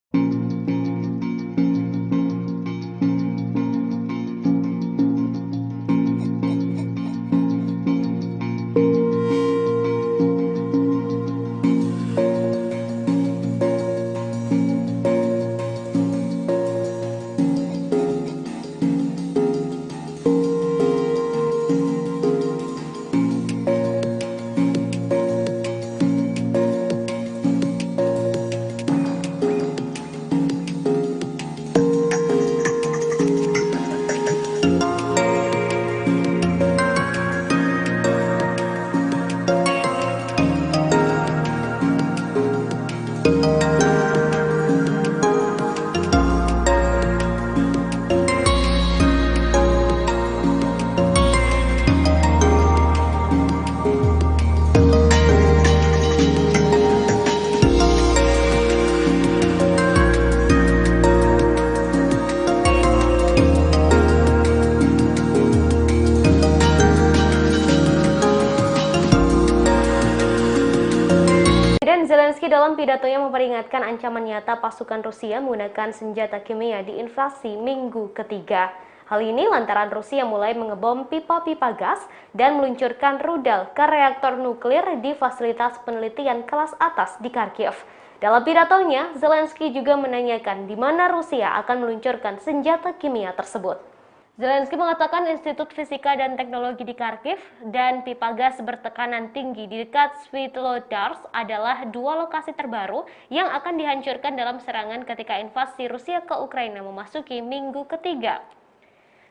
B: Zelensky dalam pidatonya memperingatkan ancaman nyata pasukan Rusia menggunakan senjata kimia di invasi minggu ketiga. Hal ini lantaran Rusia mulai mengebom pipa-pipa gas dan meluncurkan rudal ke reaktor nuklir di fasilitas penelitian kelas atas di Kharkiv. Dalam pidatonya, Zelensky juga menanyakan di mana Rusia akan meluncurkan senjata kimia tersebut. Zelensky mengatakan Institut Fisika dan Teknologi di Kharkiv dan pipa gas bertekanan tinggi di dekat Svyatlodarsk adalah dua lokasi terbaru yang akan dihancurkan dalam serangan ketika invasi Rusia ke Ukraina memasuki minggu ketiga.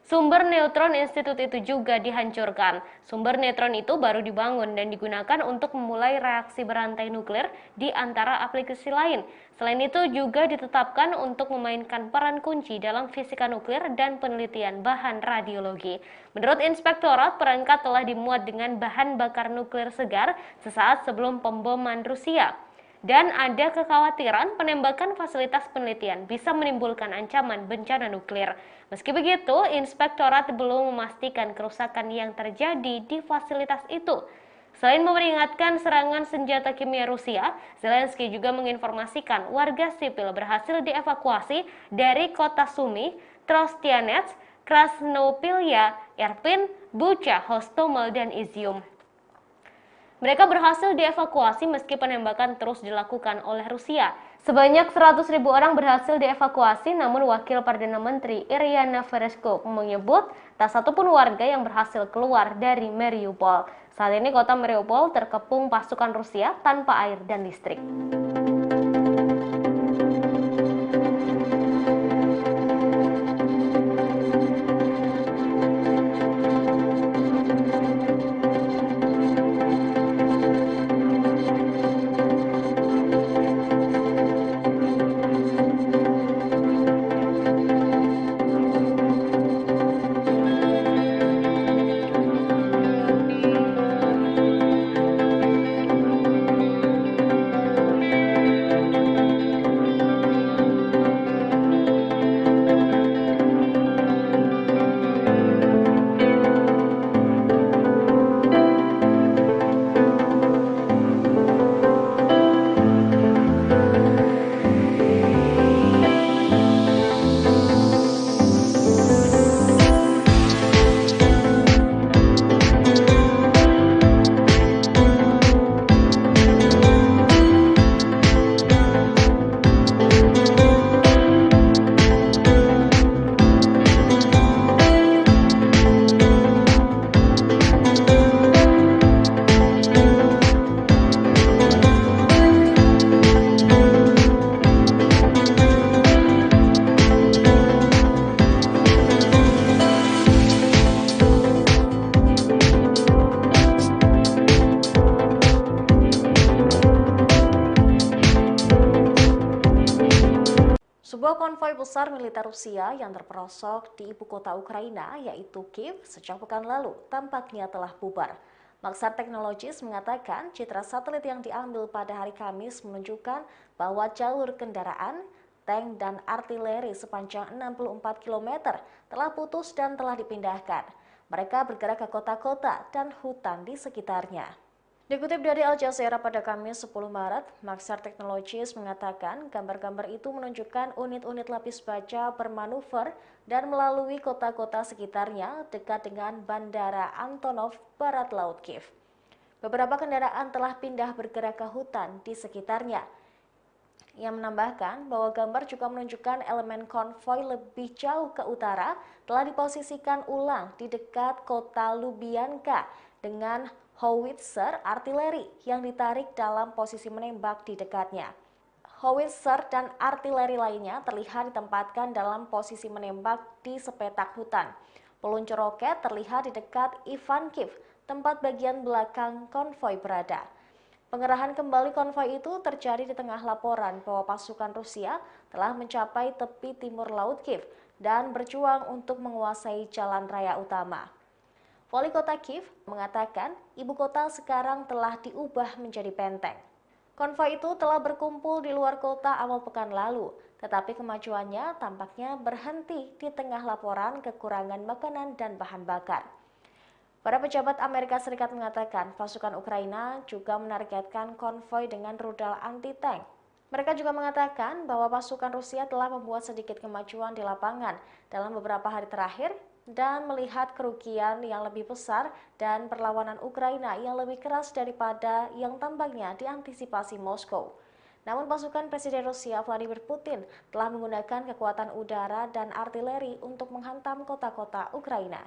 B: Sumber neutron institut itu juga dihancurkan. Sumber neutron itu baru dibangun dan digunakan untuk memulai reaksi berantai nuklir di antara aplikasi lain. Selain itu juga ditetapkan untuk memainkan peran kunci dalam fisika nuklir dan penelitian bahan radiologi. Menurut Inspektorat, perangkat telah dimuat dengan bahan bakar nuklir segar sesaat sebelum pemboman Rusia. Dan ada kekhawatiran penembakan fasilitas penelitian bisa menimbulkan ancaman bencana nuklir. Meski begitu, Inspektorat belum memastikan kerusakan yang terjadi di fasilitas itu. Selain memperingatkan serangan senjata kimia Rusia, Zelensky juga menginformasikan warga sipil berhasil dievakuasi dari kota Sumy, Trostianets, Krasnopilya, Irpin, Bucha, Hostomel, dan Izium. Mereka berhasil dievakuasi meski penembakan terus dilakukan oleh Rusia. Sebanyak 100.000 orang berhasil dievakuasi, namun Wakil Perdana Menteri Iryana Vereshchuk menyebut tak satupun warga yang berhasil keluar dari Mariupol. Saat ini kota Mariupol terkepung pasukan Rusia tanpa air dan listrik.
A: Sebuah konvoi besar militer Rusia yang terperosok di ibu kota Ukraina, yaitu Kiev, sejak pekan lalu tampaknya telah bubar. Maxar Technologies mengatakan citra satelit yang diambil pada hari Kamis menunjukkan bahwa jalur kendaraan, tank, dan artileri sepanjang 64 km telah putus dan telah dipindahkan. Mereka bergerak ke kota-kota dan hutan di sekitarnya. Dikutip dari Al Jazeera pada Kamis 10 Maret, Maxar Technologies mengatakan gambar-gambar itu menunjukkan unit-unit lapis baja bermanuver dan melalui kota-kota sekitarnya dekat dengan Bandara Antonov, barat laut Kiev. Beberapa kendaraan telah pindah bergerak ke hutan di sekitarnya. Ia menambahkan bahwa gambar juga menunjukkan elemen konvoi lebih jauh ke utara telah diposisikan ulang di dekat kota Lubyanka dengan howitzer artileri yang ditarik dalam posisi menembak di dekatnya. Howitzer dan artileri lainnya terlihat ditempatkan dalam posisi menembak di sepetak hutan. Peluncur roket terlihat di dekat Ivankiv, tempat bagian belakang konvoi berada. Pengerahan kembali konvoi itu terjadi di tengah laporan bahwa pasukan Rusia telah mencapai tepi timur Laut Kiev dan berjuang untuk menguasai jalan raya utama. Wali kota Kiev mengatakan ibu kota sekarang telah diubah menjadi benteng. Konvoi itu telah berkumpul di luar kota awal pekan lalu, tetapi kemajuannya tampaknya berhenti di tengah laporan kekurangan makanan dan bahan bakar. Para pejabat Amerika Serikat mengatakan pasukan Ukraina juga menargetkan konvoi dengan rudal anti-tank. Mereka juga mengatakan bahwa pasukan Rusia telah membuat sedikit kemajuan di lapangan dalam beberapa hari terakhir dan melihat kerugian yang lebih besar dan perlawanan Ukraina yang lebih keras daripada yang tampaknya diantisipasi Moskow. Namun pasukan Presiden Rusia Vladimir Putin telah menggunakan kekuatan udara dan artileri untuk menghantam kota-kota Ukraina.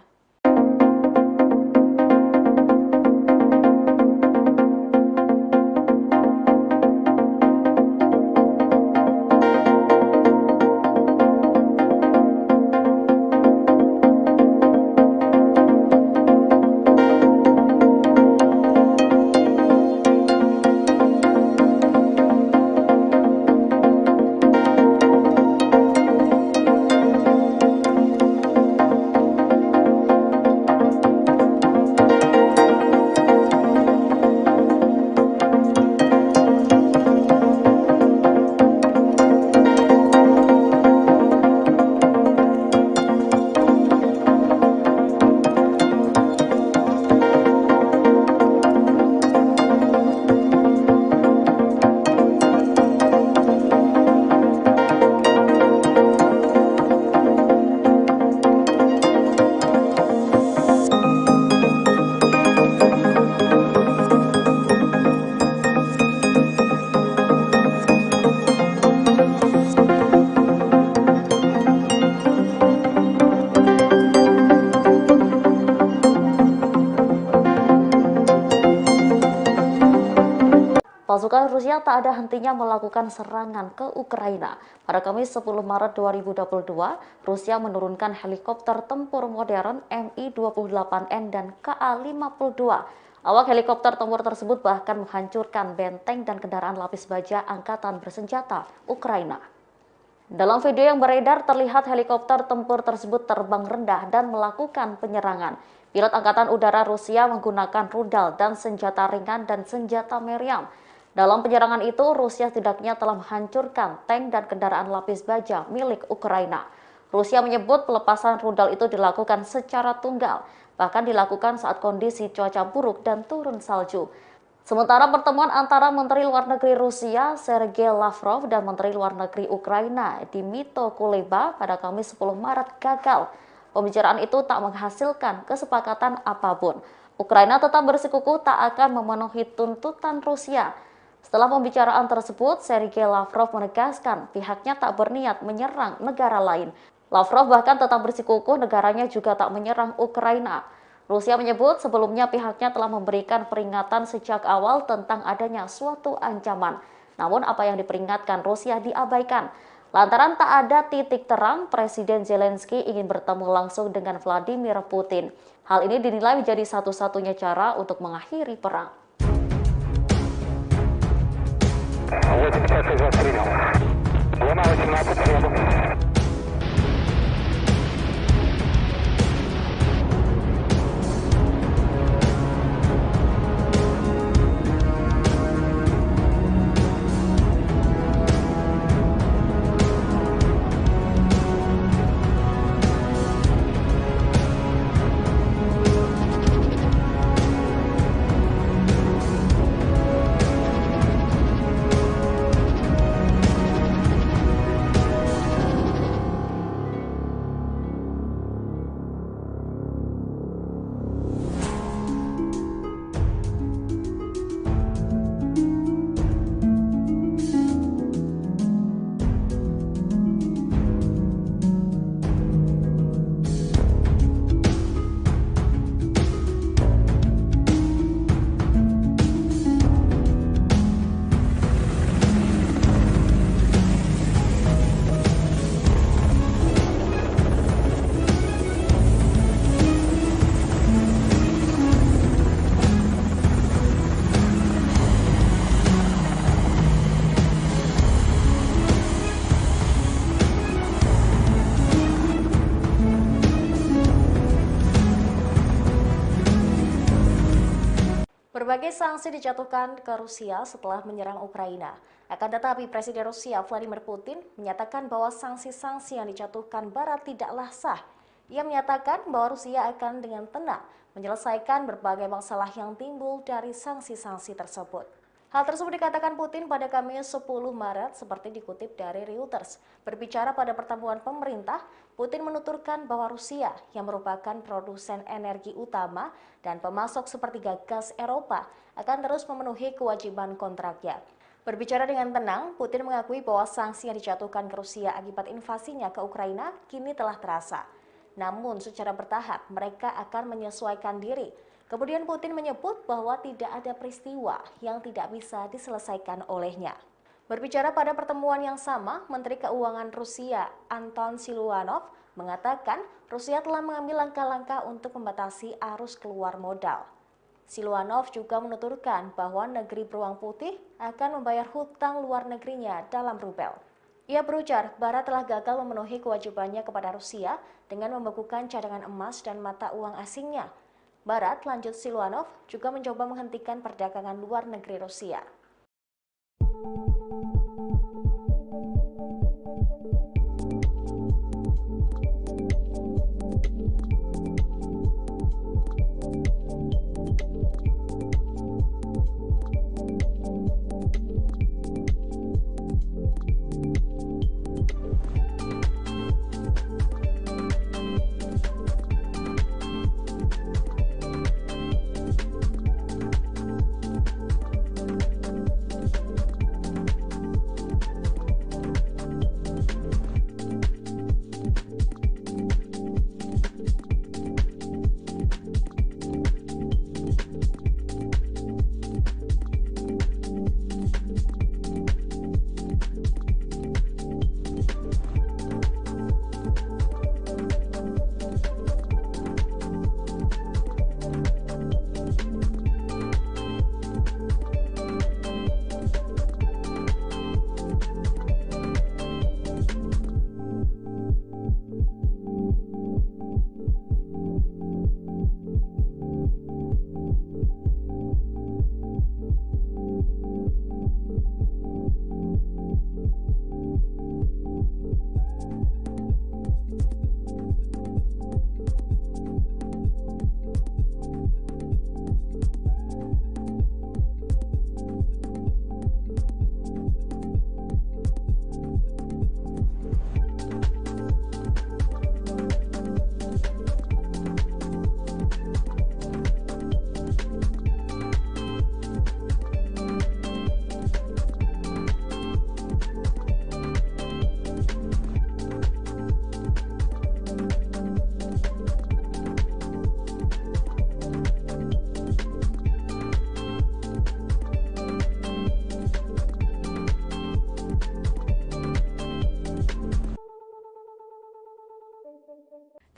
E: Pasukan Rusia tak ada hentinya melakukan serangan ke Ukraina. Pada Kamis 10 Maret 2022, Rusia menurunkan helikopter tempur modern Mi-28N dan Ka-52. Awak helikopter tempur tersebut bahkan menghancurkan benteng dan kendaraan lapis baja angkatan bersenjata Ukraina. Dalam video yang beredar terlihat helikopter tempur tersebut terbang rendah dan melakukan penyerangan. Pilot Angkatan Udara Rusia menggunakan rudal dan senjata ringan dan senjata meriam. Dalam penyerangan itu, Rusia setidaknya telah menghancurkan tank dan kendaraan lapis baja milik Ukraina. Rusia menyebut pelepasan rudal itu dilakukan secara tunggal, bahkan dilakukan saat kondisi cuaca buruk dan turun salju. Sementara pertemuan antara Menteri Luar Negeri Rusia Sergei Lavrov dan Menteri Luar Negeri Ukraina Dmytro Kuleba pada Kamis 10 Maret gagal. Pembicaraan itu tak menghasilkan kesepakatan apapun. Ukraina tetap bersikukuh tak akan memenuhi tuntutan Rusia. Setelah pembicaraan tersebut, Sergei Lavrov menegaskan pihaknya tak berniat menyerang negara lain. Lavrov bahkan tetap bersikukuh negaranya juga tak menyerang Ukraina. Rusia menyebut sebelumnya pihaknya telah memberikan peringatan sejak awal tentang adanya suatu ancaman. Namun apa yang diperingatkan Rusia diabaikan. Lantaran tak ada titik terang, Presiden Zelensky ingin bertemu langsung dengan Vladimir Putin. Hal ini dinilai menjadi satu-satunya cara untuk mengakhiri perang.
F: Вот 50 принял. Луна 18 принял.
A: Berbagai sanksi dijatuhkan ke Rusia setelah menyerang Ukraina. Akan tetapi Presiden Rusia Vladimir Putin menyatakan bahwa sanksi-sanksi yang dijatuhkan Barat tidaklah sah. Ia menyatakan bahwa Rusia akan dengan tenang menyelesaikan berbagai masalah yang timbul dari sanksi-sanksi tersebut. Hal tersebut dikatakan Putin pada Kamis 10 Maret seperti dikutip dari Reuters. Berbicara pada pertemuan pemerintah, Putin menuturkan bahwa Rusia yang merupakan produsen energi utama dan pemasok sepertiga gas Eropa akan terus memenuhi kewajiban kontraknya. Berbicara dengan tenang, Putin mengakui bahwa sanksi yang dijatuhkan ke Rusia akibat invasinya ke Ukraina kini telah terasa. Namun secara bertahap mereka akan menyesuaikan diri. Kemudian Putin menyebut bahwa tidak ada peristiwa yang tidak bisa diselesaikan olehnya. Berbicara pada pertemuan yang sama, Menteri Keuangan Rusia Anton Siluanov mengatakan Rusia telah mengambil langkah-langkah untuk membatasi arus keluar modal. Siluanov juga menuturkan bahwa negeri beruang putih akan membayar hutang luar negerinya dalam rubel. Ia berujar, Barat telah gagal memenuhi kewajibannya kepada Rusia dengan membekukan cadangan emas dan mata uang asingnya. Barat, lanjut Siluanov, juga mencoba menghentikan perdagangan luar negeri Rusia.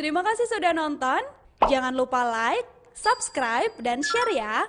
D: Terima kasih sudah nonton. Jangan lupa like, subscribe, dan share ya.